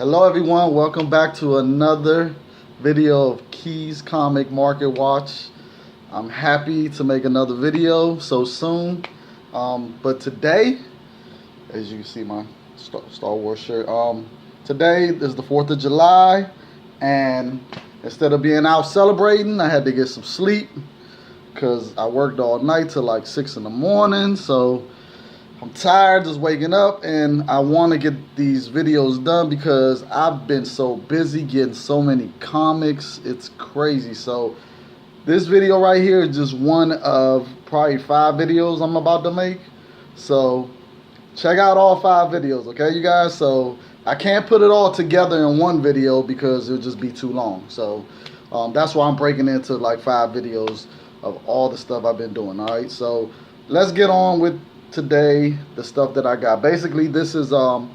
Hello everyone, welcome back to another video of Keys Comic Market Watch. I'm happy to make another video so soon. But today, as you can see my Star Wars shirt, today is the 4th of July, and instead of being out celebrating, I had to get some sleep because I worked all night till like 6 in the morning. So I'm tired just waking up, and I want to get these videos done because I've been so busy getting so many comics. It's crazy. So this video right here is just one of probably 5 videos I'm about to make. So check out all 5 videos, okay, you guys? So I can't put it all together in one video because it'll just be too long. So that's why I'm breaking into like 5 videos of all the stuff I've been doing. All right, so let's get on with today the stuff that I got. Basically, this is I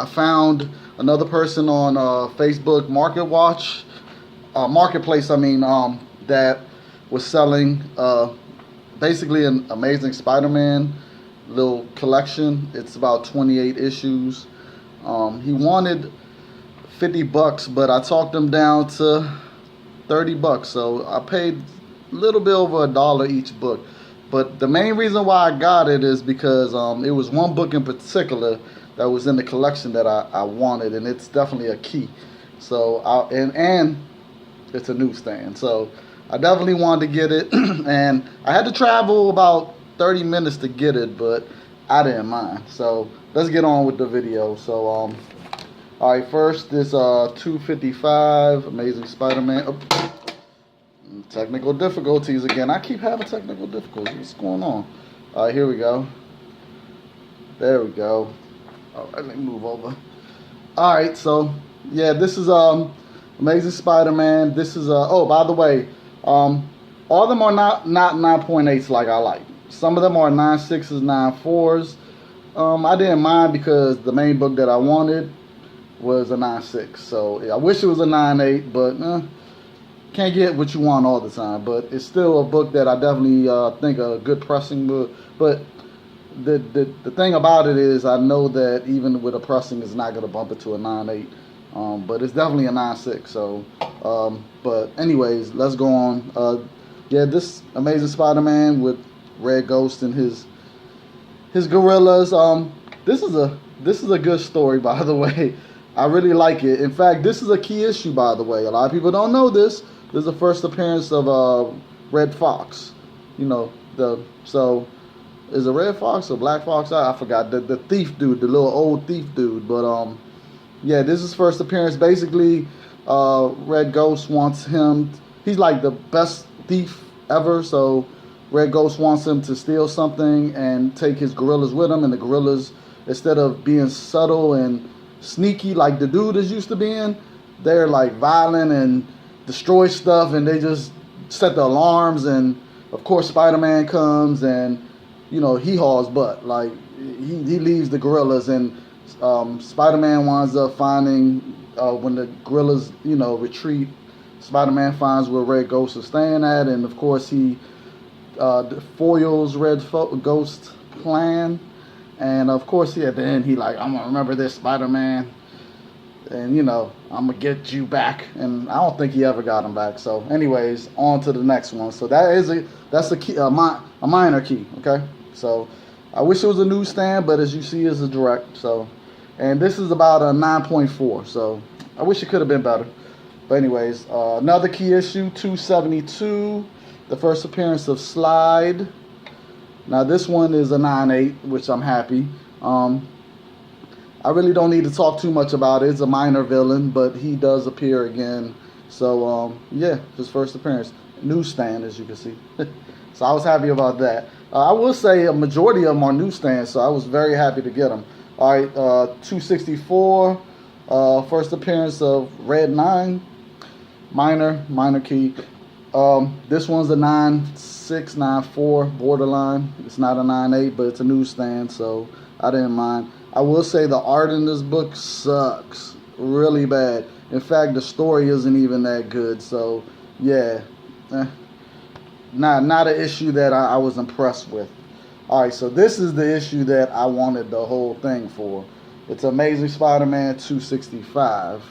found another person on Facebook Marketplace, that was selling basically an Amazing Spider-Man little collection. It's about 28 issues. He wanted $50, but I talked him down to $30, so I paid a little bit over $1 each book. But the main reason why I got it is because it was one book in particular that was in the collection that I wanted, and it's definitely a key. So and it's a newsstand, so I definitely wanted to get it. And I had to travel about 30 minutes to get it, but I didn't mind. So let's get on with the video. So all right, first this 255 Amazing Spider-Man. Oh, technical difficulties again. I keep having technical difficulties. What's going on? All right, here we go. There we go. All right, let me move over. All right, so yeah, this is Amazing Spider-Man. This is oh, by the way, all of them are not 9.8s like I like. Some of them are 9.6s, 9.4s. I didn't mind because the main book that I wanted was a 9.6. So yeah, I wish it was a 9.8, but can't get what you want all the time. But it's still a book that I definitely think a good pressing book. But the thing about it is, I know that even with a pressing, it's not gonna bump it to a 9.8. But it's definitely a 9.6. So, but anyways, let's go on. Yeah, this Amazing Spider-Man with Red Ghost and his gorillas. This is a good story, by the way. I really like it. In fact, this is a key issue, by the way. A lot of people don't know this. This is the first appearance of Red Fox. You know, so is it Red Fox or Black Fox? I forgot. The thief dude, the little old thief dude. But yeah, this is first appearance. Basically, Red Ghost wants him. He's like the best thief ever. So Red Ghost wants him to steal something and take his gorillas with him. And the gorillas, instead of being subtle and sneaky like the dude is used to being, they're like violent and destroy stuff, and they just set the alarms. And of course Spider-Man comes, and you know, he hauls butt. Like he leaves the gorillas, and Spider-Man winds up finding when the gorillas, you know, retreat, Spider-Man finds where Red Ghost is staying at, and of course he foils Red Ghost plan. And of course, at the end, he like, I'm gonna remember this, Spider-Man, and you know, I'm gonna get you back. And I don't think he ever got him back. So, anyways, on to the next one. So that's a key, a minor key. Okay. So I wish it was a newsstand, but as you see, it's a direct. So, and this is about a 9.4. So I wish it could have been better. But anyways, another key issue, 272, the first appearance of Slide. Now this one is a 9.8, which I'm happy. I really don't need to talk too much about it. It's a minor villain, but he does appear again. So yeah, his first appearance. Newsstand, as you can see. So I was happy about that. I will say a majority of them are newsstands, so I was very happy to get them. All right, 264, first appearance of Red 9, minor key. This one's a 9.6, 9.4 borderline. It's not a 9.8, but it's a newsstand, so I didn't mind. I will say the art in this book sucks really bad. In fact, the story isn't even that good. So yeah, not an issue that I was impressed with. All right, so this is the issue that I wanted the whole thing for. It's Amazing Spider-Man 265.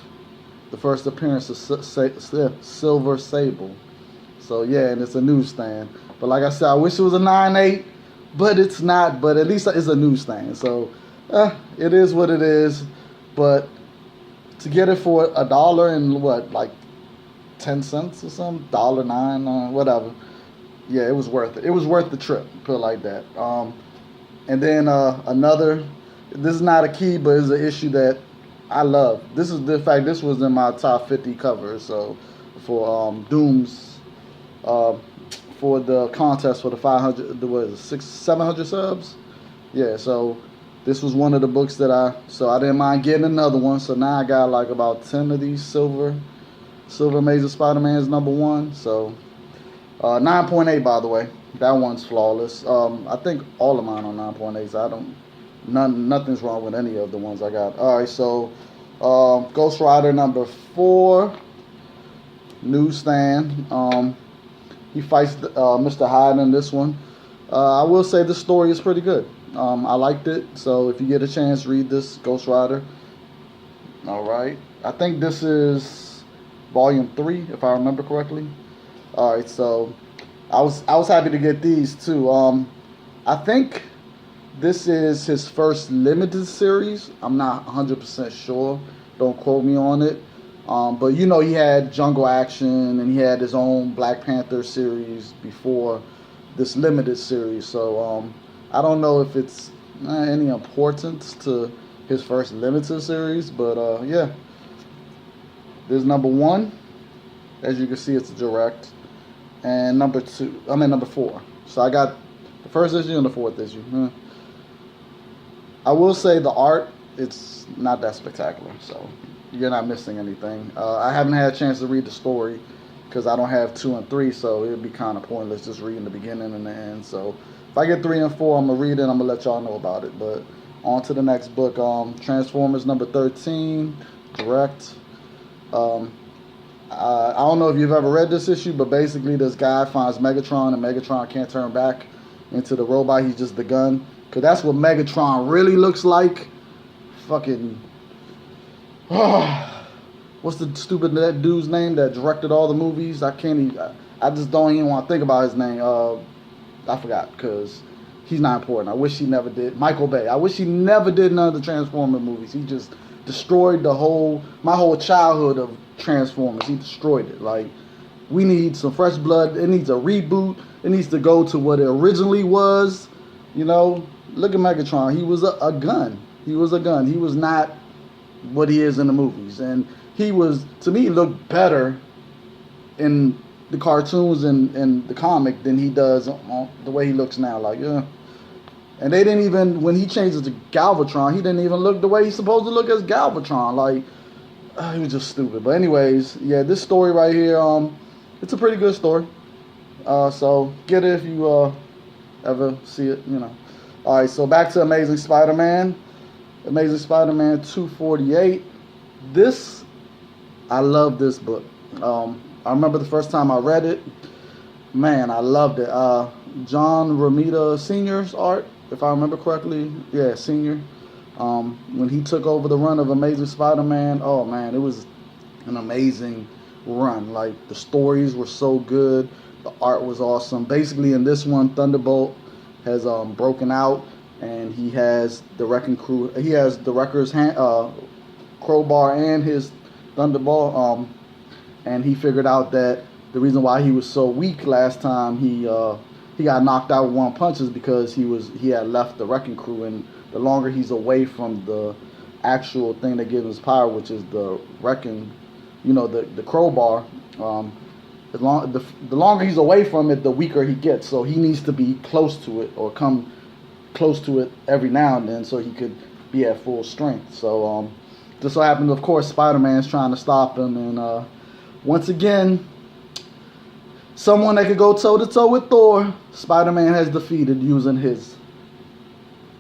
The first appearance of Silver Sable. So yeah, and it's a newsstand. But like I said, I wish it was a 9.8, but it's not. But at least it's a newsstand. So it is what it is. But to get it for $1 and what, like 10 cents or something, $1.09, whatever. Yeah, it was worth it. It was worth the trip, put it like that. And then another, this is not a key, but it's an issue that I love. This is the fact, this was in my top 50 covers. So for Doom's, for the contest for the 500, what is it, 700 subs? Yeah, so this was one of the books that I didn't mind getting another one. So now I got like about 10 of these Silver Amazing Spider-Man's #1. So 9.8, by the way. That one's flawless. I think all of mine are 9.8s. Nothing's wrong with any of the ones I got. All right, so Ghost Rider #4, newsstand. He fights Mr. Hyde in this one. I will say the story is pretty good. I liked it. So if you get a chance, read this Ghost Rider. All right, I think this is volume 3, if I remember correctly. All right, so I was happy to get these too. I think this is his first limited series. I'm not 100% sure. Don't quote me on it. But you know, he had Jungle Action and he had his own Black Panther series before this limited series. So I don't know if it's any importance to his first limited series, but yeah. There's #1. As you can see, it's a direct. And number 4. So I got the first issue and the 4th issue. I will say the art, it's not that spectacular, so you're not missing anything. I haven't had a chance to read the story because I don't have 2 and 3, so it'd be kind of pointless just reading the beginning and the end. So if I get 3 and 4, I'm gonna read it and I'm gonna let y'all know about it. But on to the next book, Transformers #13, direct. I don't know if you've ever read this issue, but basically this guy finds Megatron, and Megatron can't turn back into the robot. He's just the gun. Because that's what Megatron really looks like. Fucking... what's the stupid dude's name that directed all the movies? I just don't even want to think about his name. I forgot, because he's not important. I wish he never did. Michael Bay. I wish he never did none of the Transformer movies. He just destroyed my whole childhood of Transformers. He destroyed it. Like, we need some fresh blood. It needs a reboot. It needs to go to what it originally was. You know, look at Megatron. He was a gun. He was a gun. He was not what he is in the movies. And he was, to me, looked better in the cartoons and the comic than he does on the way he looks now. Like, yeah. And they didn't even, when he changes to Galvatron, he didn't even look the way he's supposed to look as Galvatron. Like, he was just stupid. But anyways, yeah, this story right here, it's a pretty good story. So get it if you ever see it, you know. All right, so back to Amazing Spider-Man. Amazing Spider-Man 248. I love this book. I remember the first time I read it. Man, I loved it. John Romita Sr.'s art, if I remember correctly. Yeah, Sr. When he took over the run of Amazing Spider-Man, oh man, it was an amazing run. Like, the stories were so good, the art was awesome. Basically, in this one, Thunderbolt has broken out, and he has the Wrecking Crew. He has the Wrecker's crowbar and his Thunderbolt, and he figured out that the reason why he was so weak last time he got knocked out with one punch is because he had left the Wrecking Crew, and the longer he's away from the actual thing that gives him his power, which is the wrecking, you know, the crowbar, the longer he's away from it, the weaker he gets. So he needs to be close to it, or come close to it every now and then, so he could be at full strength. So just so happens, of course, Spider-Man's trying to stop him, and once again, someone that could go toe-to-toe with Thor, Spider-Man has defeated using his.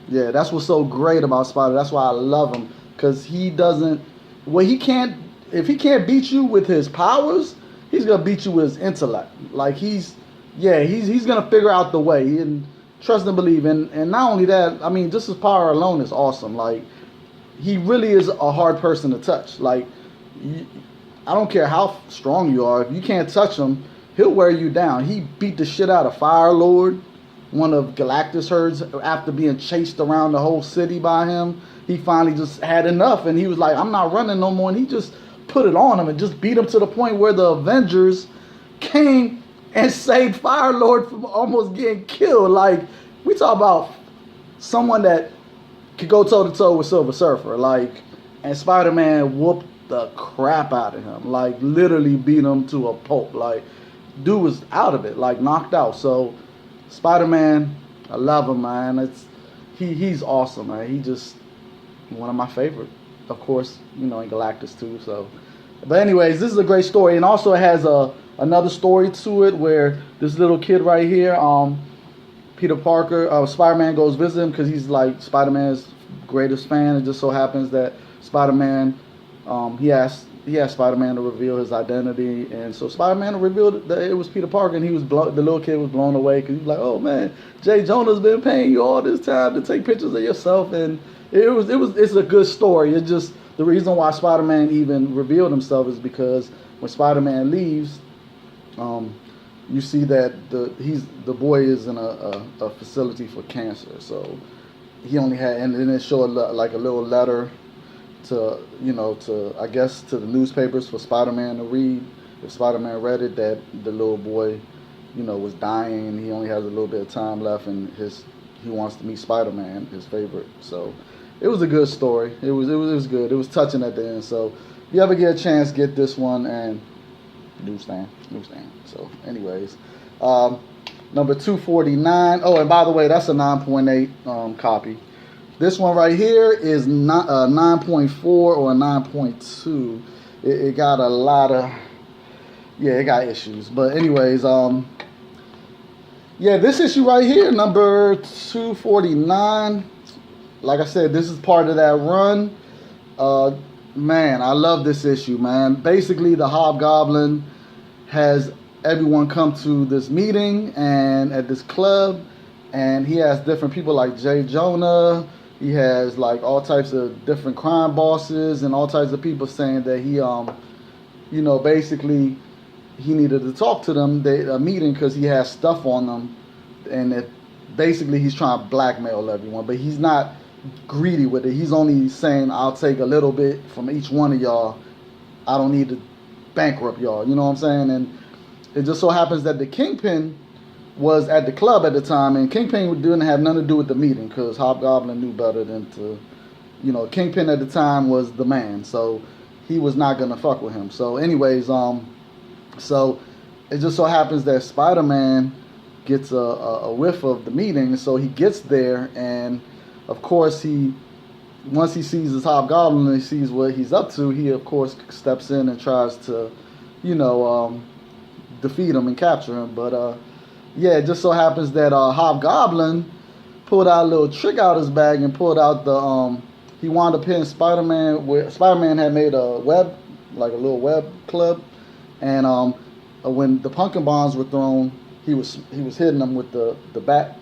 Yeah, that's what's so great about Spider. That's why I love him, because he doesn't. Well, he can't. If he can't beat you with his powers, he's gonna beat you with his intellect. Like, he's gonna figure out the way, and trust and believe. And not only that, I mean, just his power alone is awesome. Like, he really is a hard person to touch. Like, I don't care how strong you are. If you can't touch him, he'll wear you down. He beat the shit out of Fire Lord, one of Galactus herds, after being chased around the whole city by him. He finally just had enough, and he was like, I'm not running no more. And he just put it on him and just beat him to the point where the Avengers came and saved Fire Lord from almost getting killed. Like, we talk about someone that could go toe to toe with Silver Surfer, like, and Spider-Man whooped the crap out of him, like literally beat him to a pulp. Like, dude was out of it, like knocked out. So Spider-Man, I love him, man. He's awesome, man. He just one of my favorite, of course, in Galactus too. So, but anyways, this is a great story, and also it has another story to it where this little kid right here, Peter Parker, Spider-Man goes visit him because he's like Spider-Man's greatest fan. It just so happens that Spider-Man, he asked Spider-Man to reveal his identity, and so Spider-Man revealed that it was Peter Parker, and the little kid was blown away because he's like, oh man, J. Jonah's been paying you all this time to take pictures of yourself, and it's a good story. It's just the reason why Spider-Man even revealed himself is because when Spider-Man leaves, you see that the boy is in a facility for cancer, so he only had, and then it showed like a little letter to I guess to the newspapers for Spider-Man to read. If Spider-Man read it, that the little boy, was dying. He only has a little bit of time left, and he wants to meet Spider-Man, his favorite. So it was a good story. It was good. It was touching at the end. So if you ever get a chance, get this one, and newsstand. So anyways, number 249. Oh, and by the way, that's a 9.8 copy. This one right here is not 9.4 or a 9.2. It got a lot of, it got issues. But anyways, this issue right here, number 249. Like I said, this is part of that run. Man, I love this issue, man. Basically, the Hobgoblin has everyone come to this meeting and at this club, and he has different people like J. Jonah. He has like all types of different crime bosses and all types of people saying that he, basically he needed to talk to them. A meeting because he has stuff on them, and basically he's trying to blackmail everyone, but he's not greedy with it. He's only saying, I'll take a little bit from each one of y'all. I don't need to bankrupt y'all. You know what I'm saying? And it just so happens that the Kingpin was at the club at the time, and Kingpin didn't have nothing to do with the meeting because Hobgoblin knew better than to, Kingpin at the time was the man, so he was not gonna fuck with him. So anyways, so it just so happens that Spider-Man gets a whiff of the meeting, so he gets there, and of course once he sees his Hobgoblin and he sees what he's up to, he of course steps in and tries to, defeat him and capture him. But it just so happens that Hobgoblin pulled out a little trick out of his bag and pulled out he wound up hitting Spider-Man where Spider-Man had made a web, like a little web club, and when the pumpkin bombs were thrown, he was hitting them with the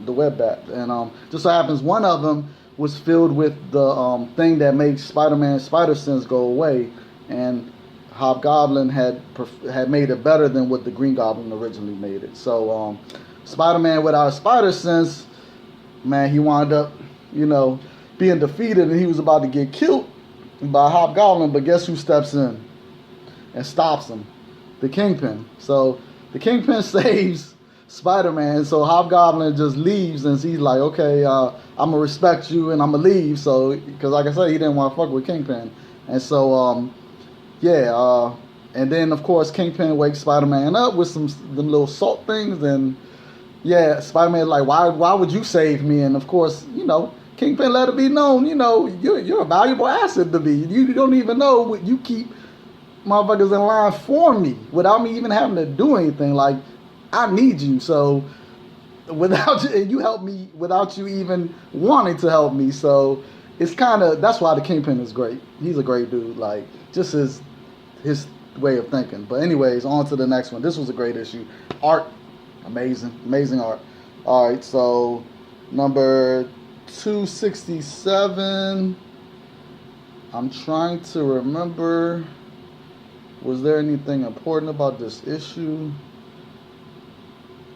web bat, and just so happens one of them was filled with the thing that makes Spider-Man's spider sense go away, and Hobgoblin had made it better than what the Green Goblin originally made it. So Spider-Man without a spider sense, man, he wound up, being defeated, and he was about to get killed by Hobgoblin. But guess who steps in and stops him? The Kingpin. So the Kingpin saves Spider-Man. So Hobgoblin just leaves, and he's like, okay, I'm gonna respect you, and I'm gonna leave. So because like I said, he didn't want to fuck with Kingpin, and so and then of course Kingpin wakes Spider-Man up with them little salt things, and Spider-Man like, why would you save me? And of course, Kingpin let it be known, you're a valuable asset to me. You don't even know what you keep motherfuckers in line for me without me even having to do anything. Like, I need you, so without you, and you help me without you even wanting to help me. So it's that's why the Kingpin is great. He's a great dude, like just his way of thinking. But anyways, on to the next one. This was a great issue. Art, amazing art. All right, so number 267. I'm trying to remember, was there anything important about this issue?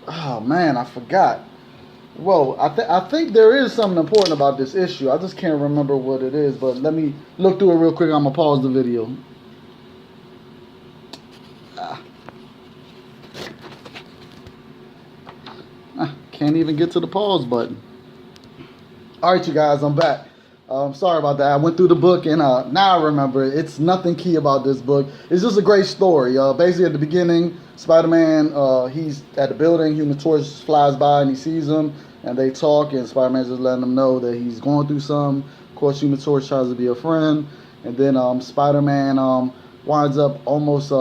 Oh man, I forgot. Well, I think there is something important about this issue. I just can't remember what it is, but let me look through it real quick. I'm going to pause the video. Can't even get to the pause button. All right, you guys, I'm back. Sorry about that. I went through the book, and now I remember. It's nothing key about this book. It's just a great story. Basically, at the beginning, Spider-Man, he's at the building. Human Torch flies by, and he sees him, and they talk, and Spider-Man's just letting him know that he's going through something. Of course, Human Torch tries to be a friend, and then Spider-Man winds up almost,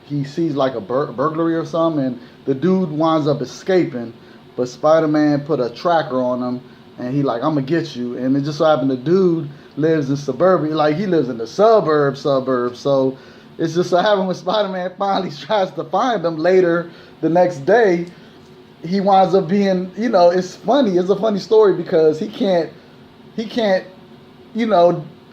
he sees like a burglary or something, and the dude winds up escaping, but Spider-Man put a tracker on him, and he like, I'm gonna get you. And it just so happened the dude lives in suburbia, like he lives in the suburbs. So it's just so happened when Spider-Man finally tries to find him later the next day, he winds up being, it's funny. It's a funny story because he can't,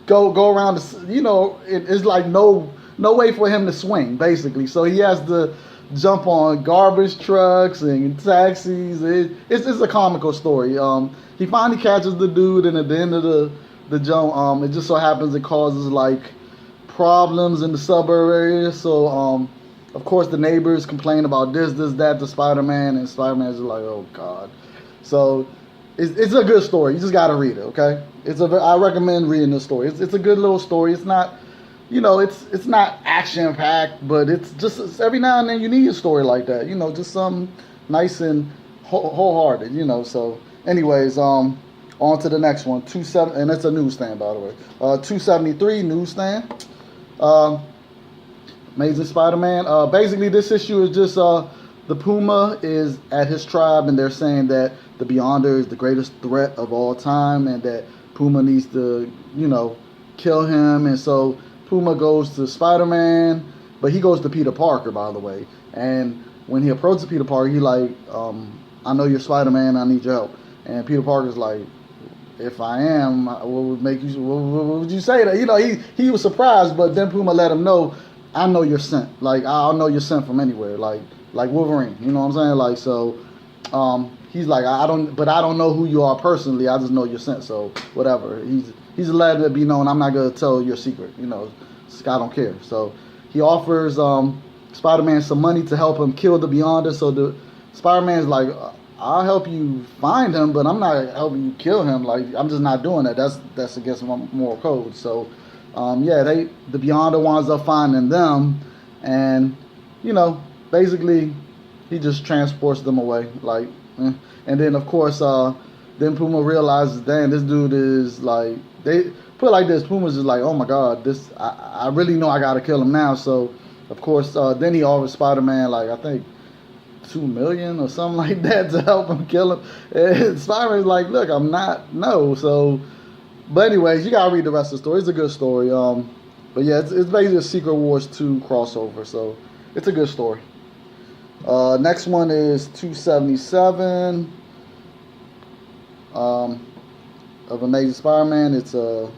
go around, it's like no way for him to swing, basically. So he has to jump on garbage trucks and taxis. It's a comical story. He finally catches the dude, and at the end of the jump, it just so happens it causes like problems in the suburb area. So of course the neighbors complain about this, that to Spider-Man, and Spider-Man's just like, oh God. So it's a good story. You just gotta read it, okay? I recommend reading this story. It's a good little story. It's not, it's not action packed, but it's every now and then you need a story like that. Just something nice and wholehearted. So, anyways, on to the next one. And it's a newsstand, by the way. 273 newsstand. Amazing Spider-Man. Basically, this issue is just the Puma is at his tribe, and they're saying that the Beyonder is the greatest threat of all time, and that Puma needs to, kill him. And so Puma goes to Spider-Man, but he goes to Peter Parker, by the way. And when he approaches Peter Parker, he like, I know you're Spider-Man, I need your help. And Peter Parker's like, if I am, what would you say that? He was surprised, but then Puma let him know, I know you're sent. Like, I'll know you're sent from anywhere. Like Wolverine, you know what I'm saying? Like, so, he's like, I don't know who you are personally. I just know you're sent. So whatever. He's letting it be known. I'm not gonna tell your secret. I don't care. So he offers Spider-Man some money to help him kill the Beyonder. So the Spider-Man's like, I'll help you find him, but I'm not helping you kill him. Like, I'm just not doing that. That's against my moral code. So the Beyonder winds up finding them, and basically he just transports them away. Like, and then of course then Puma realizes, dang, this dude is like, they put it like this, Puma's just like, oh my God, this I really know I gotta kill him now. So of course then he offers Spider-Man like, I think $2 million or something like that to help him kill him. And Spider-Man's like, look, I'm not, no. So, but anyways, you gotta read the rest of the story. It's a good story. But yeah, it's basically a Secret Wars 2 crossover. So it's a good story. Next one is 277 of Amazing Spider-Man. It's a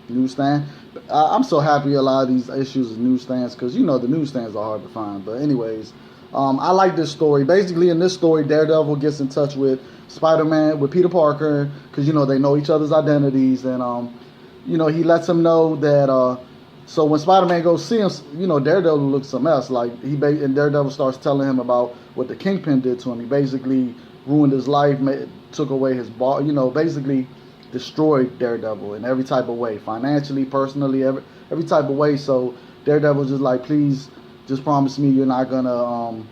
newsstand. I'm so happy a lot of these issues are newsstands, because the newsstands are hard to find. But anyways, I like this story. Basically, in this story, Daredevil gets in touch with Spider-Man, with Peter Parker, because they know each other's identities, and he lets him know that. So when Spider-Man goes see him, Daredevil looks a mess. Like and Daredevil starts telling him about what the Kingpin did to him. He basically ruined his life, took away his ball. Basically destroyed Daredevil in every type of way, financially, personally, every type of way. So Daredevil's just like, please, just promise me you're not gonna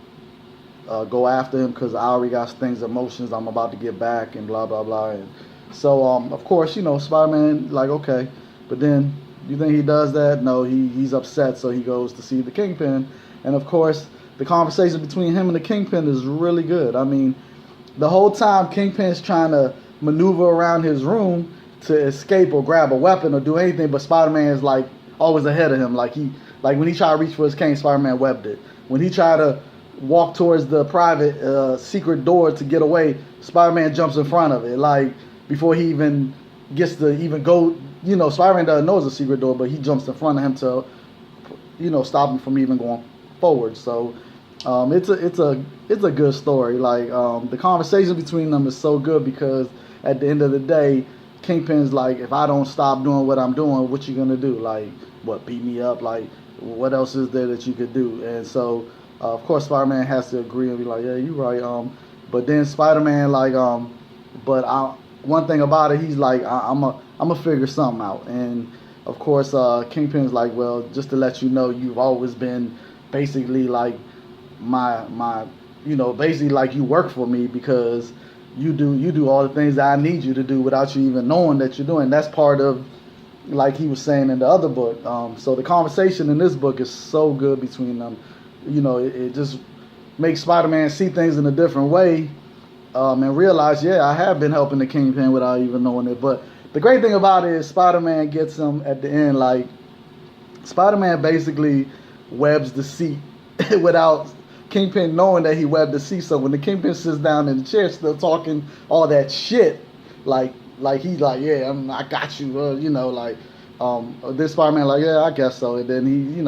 go after him, because I already got things, emotions I'm about to get back, and blah blah blah. And so of course Spider-Man like, okay, but then you think he does that? No, he's upset, so he goes to see the Kingpin, and of course the conversation between him and the Kingpin is really good. I mean, the whole time Kingpin's trying to maneuver around his room to escape or grab a weapon or do anything, but Spider-Man is like always ahead of him. Like when he tried to reach for his cane, Spider-Man webbed it. When he tried to walk towards the private secret door to get away, Spider-Man jumps in front of it. Like before he even gets to even go. Spider-Man doesn't know it's a secret door, but he jumps in front of him to, stop him from even going forward. So it's a good story. Like the conversation between them is so good because at the end of the day, Kingpin's like, if I don't stop doing what I'm doing, what you gonna do? Like, what, beat me up? Like, what else is there that you could do? And so of course Spider-Man has to agree and be like, yeah, you're right. But then Spider-Man one thing about it, he's like, I'm a figure something out. And of course, Kingpin's like, well, just to let you know, you've always been basically like my basically like you work for me because you do all the things that I need you to do without you even knowing that you're doing. That's part of, like he was saying in the other book. So the conversation in this book is so good between them. It just makes Spider-Man see things in a different way. And realize, yeah, I have been helping the Kingpin without even knowing it. But the great thing about it is Spider-Man gets him at the end. Like, Spider-Man basically webs the seat without Kingpin knowing that he webbed the seat. So when the Kingpin sits down in the chair still talking all that shit, like he's like, yeah, I got you. This Spider-Man like, yeah, I guess so. And then he,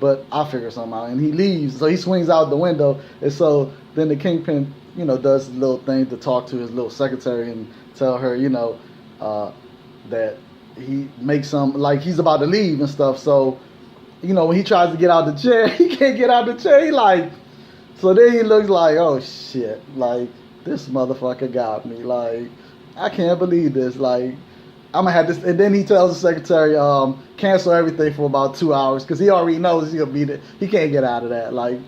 but I'll figure something out. And he leaves. So he swings out the window. And so then the Kingpin, does a little thing to talk to his little secretary and tell her, that he makes some, like he's about to leave and stuff. So, when he tries to get out the chair, he can't get out the chair. He like, so then he looks like, oh shit, like this motherfucker got me. Like, I can't believe this. Like, I'm gonna have this. And then he tells the secretary, cancel everything for about 2 hours because he already knows he's gonna be there. He can't get out of that. Like,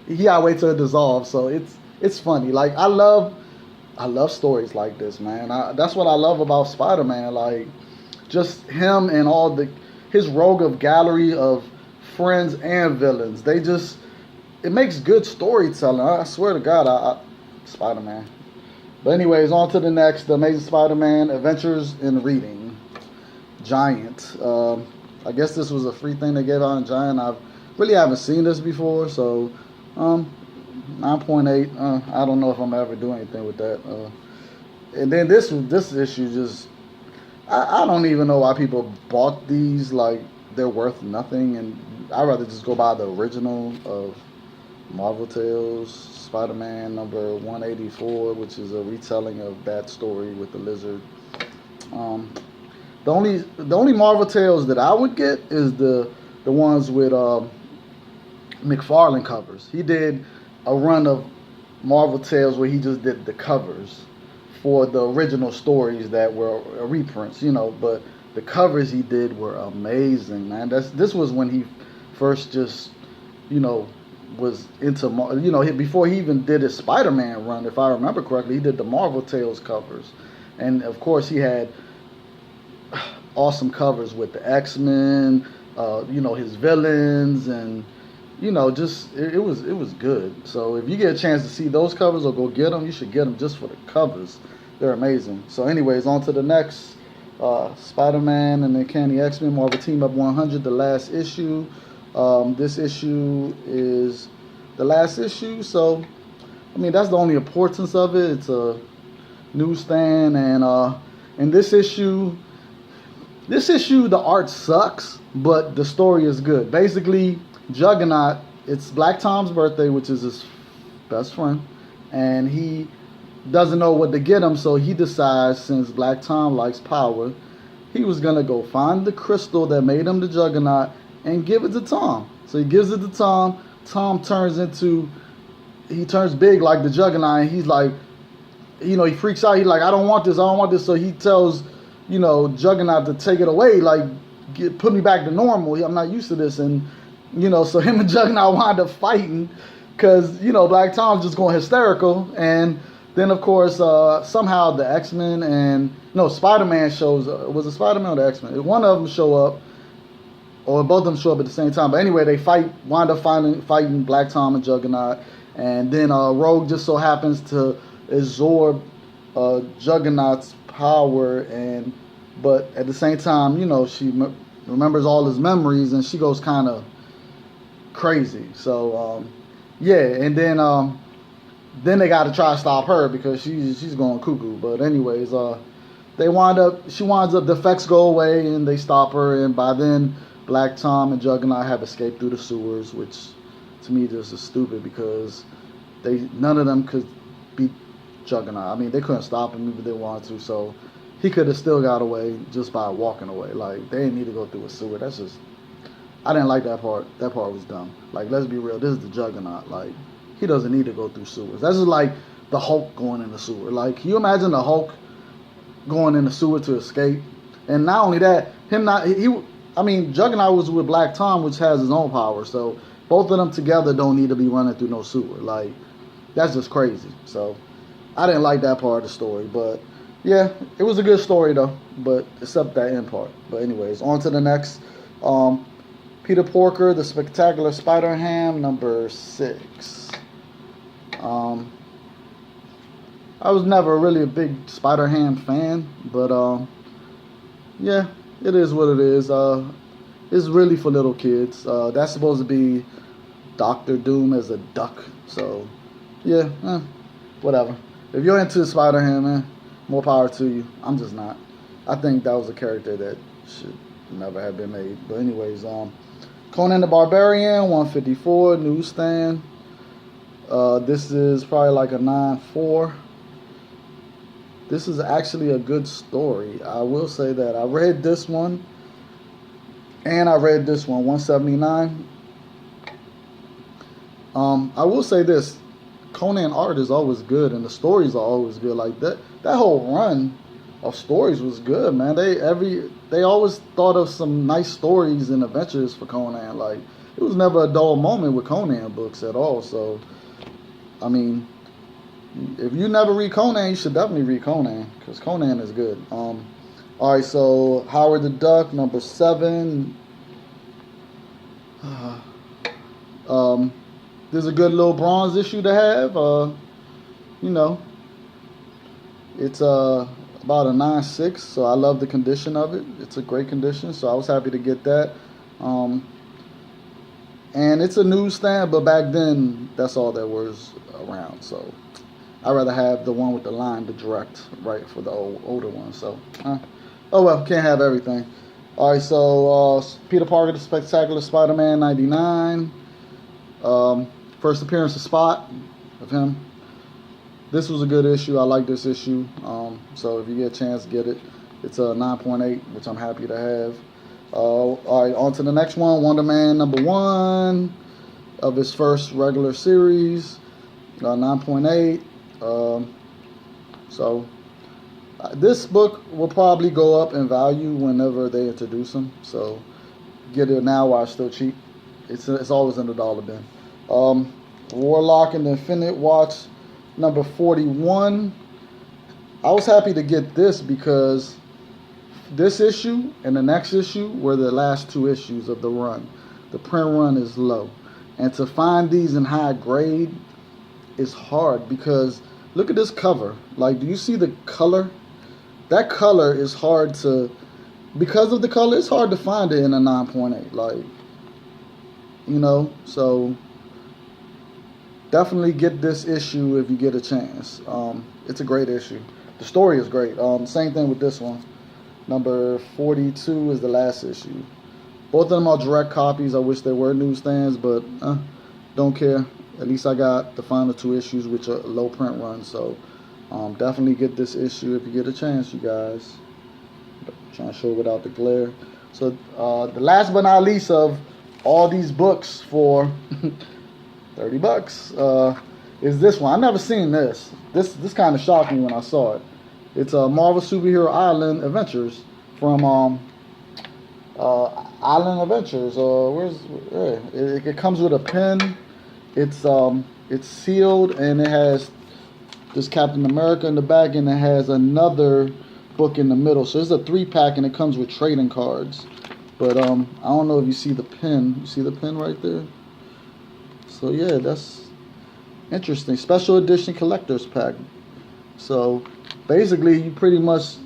he gotta wait till it dissolves. So it's funny. Like, I love stories like this, man. That's what I love about Spider-Man. Like, just him and his rogue of gallery of friends and villains. It makes good storytelling. I swear to God, Spider-Man. But anyways, on to the next, The Amazing Spider-Man Adventures in Reading. Giant. I guess this was a free thing they gave out in Giant. I really haven't seen this before, so 9.8. I don't know if I'm ever doing anything with that. And then this issue just, I don't even know why people bought these. Like, they're worth nothing, and I'd rather just go buy the original of Marvel Tales Spider-Man number 184, which is a retelling of that story with the lizard. The only Marvel Tales that I would get is the ones with McFarlane covers. He did a run of Marvel Tales where he just did the covers for the original stories that were reprints, but the covers he did were amazing, man. This was when he first just, was into, before he even did his Spider-Man run, if I remember correctly, he did the Marvel Tales covers. And of course he had awesome covers with the X-Men, his villains, and just it was good. So if you get a chance to see those covers or go get them, you should get them just for the covers. They're amazing. So anyways, on to the next, Spider-Man and the Uncanny X-Men Marvel Team Up 100, the last issue. This issue is the last issue, so that's the only importance of it. It's a newsstand, and in this issue the art sucks, but the story is good. Basically, Juggernaut, it's Black Tom's birthday, which is his best friend, and he doesn't know what to get him, so he decides, since Black Tom likes power, he was gonna go find the crystal that made him the Juggernaut and give it to Tom. So he gives it to Tom. Tom turns big like the Juggernaut, and he's like, he freaks out. He's like, I don't want this. So he tells, Juggernaut to take it away, like, put me back to normal. I'm not used to this. And, so him and Juggernaut wind up fighting because, Black Tom's just going hysterical. And then, of course, somehow the X-Men Spider-Man shows up. Was it Spider-Man or the X-Men? One of them show up, or both of them show up at the same time. But anyway, they wind up fighting Black Tom and Juggernaut. And then Rogue just so happens to absorb Juggernaut's power, but at the same time, she remembers all his memories, and she goes kind of crazy. So and then they got to try to stop her because she's going cuckoo. But anyways, she winds up, the effects go away and they stop her, and by then Black Tom and Juggernaut have escaped through the sewers, which to me just is stupid because none of them could beat Juggernaut. I mean, they couldn't stop him even if they wanted to, so he could have still got away just by walking away. Like, they didn't need to go through a sewer. That's just, I didn't like that part. That part was dumb. Like, let's be real, this is the Juggernaut. Like, he doesn't need to go through sewers. That's just like the Hulk going in the sewer. Like, can you imagine the Hulk going in the sewer to escape? And not only that, Juggernaut was with Black Tom, which has his own power, so both of them together don't need to be running through no sewer. Like, that's just crazy. So I didn't like that part of the story, but yeah, it was a good story though, but except that end part. But anyways, on to the next. Peter Porker, The Spectacular Spider-Ham, number 6. I was never really a big Spider-Ham fan, but yeah, it is what it is. It's really for little kids. That's supposed to be Doctor Doom as a duck, so yeah, whatever. If you're into Spider-Ham, man, more power to you. I'm just not. I think that was a character that should never have been made. But anyways, Conan the Barbarian, 154, newsstand. This is probably like a 9.4. This is actually a good story. I will say that. I read this one, and I read this one, 179. I will say this. Conan art is always good, and the stories are always good. Like that whole run of stories was good, man. They always thought of some nice stories and adventures for Conan. Like, it was never a dull moment with Conan books at all. So, I mean, if you never read Conan, you should definitely read Conan, because Conan is good. All right, so Howard the Duck, number 7. There's a good little bronze issue to have. You know, it's about a 9.6, so I love the condition of it. It's a great condition, so I was happy to get that. And it's a newsstand, but back then, that's all there was around. So I'd rather have the one with the line, the direct, right, for the older one. So, oh well, can't have everything. All right, so Peter Parker, The Spectacular Spider-Man, 99. First appearance of Spot, of him. This was a good issue. I like this issue. So if you get a chance, get it. It's a 9.8, which I'm happy to have. All right, on to the next one. Wonder Man, number 1 of his first regular series. 9.8. So this book will probably go up in value whenever they introduce them. So get it now while it's still cheap. It's always in the dollar bin. Warlock and the Infinite Watch, number 41. I was happy to get this because this issue and the next issue were the last 2 issues of the run. The print run is low, and to find these in high grade is hard because look at this cover. Like, do you see the color? That color is hard to, because of the color, it's hard to find it in a 9.8. Like, you know, so definitely get this issue if you get a chance. It's a great issue. The story is great. Same thing with this one. Number 42 is the last issue. Both of them are direct copies. I wish they were newsstands, but don't care. At least I got the final 2 issues, which are low print runs. So definitely get this issue if you get a chance, you guys. Trying to show it without the glare. So the last but not least of all these books for $30 is this one. I've never seen this. This kind of shocked me when I saw it. It's a Marvel Superhero Island Adventures from Island Adventures. It comes with a pen. It's sealed, and it has this Captain America in the back, and it has another book in the middle. So it's a 3-pack, and it comes with trading cards. But I don't know if you see the pen. You see the pen right there? So yeah, that's interesting. Special edition collector's pack. So basically, you pretty much,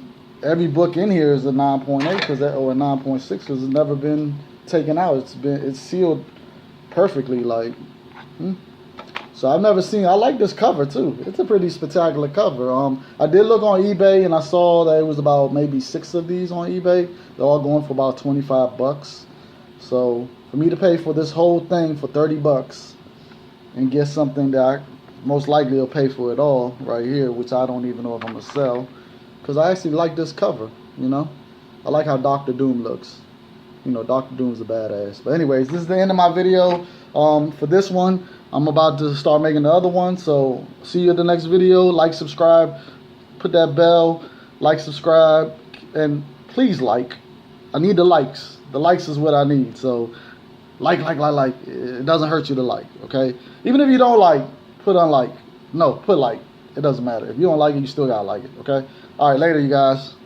every book in here is a 9.8 or a 9.6 because it's never been taken out. It's sealed perfectly. Like, So I've never seen. I like this cover too. It's a pretty spectacular cover. I did look on eBay and I saw that it was about maybe 6 of these on eBay. They're all going for about 25 bucks. So for me to pay for this whole thing for 30 bucks and get something that I most likely will pay for it all right here, which I don't even know if I'm gonna sell, because I actually like this cover. You know, I like how Dr. Doom looks. You know, Dr. Doom's a badass. But anyways, this is the end of my video. For this one, I'm about to start making the other one. So see you in the next video. Like, subscribe, put that bell, like, subscribe, and please like. I need the likes. The likes is what I need. So like. It doesn't hurt you to like, okay? Even if you don't like, put unlike. No, put like. It doesn't matter. If you don't like it, you still gotta like it, okay? All right, later, you guys.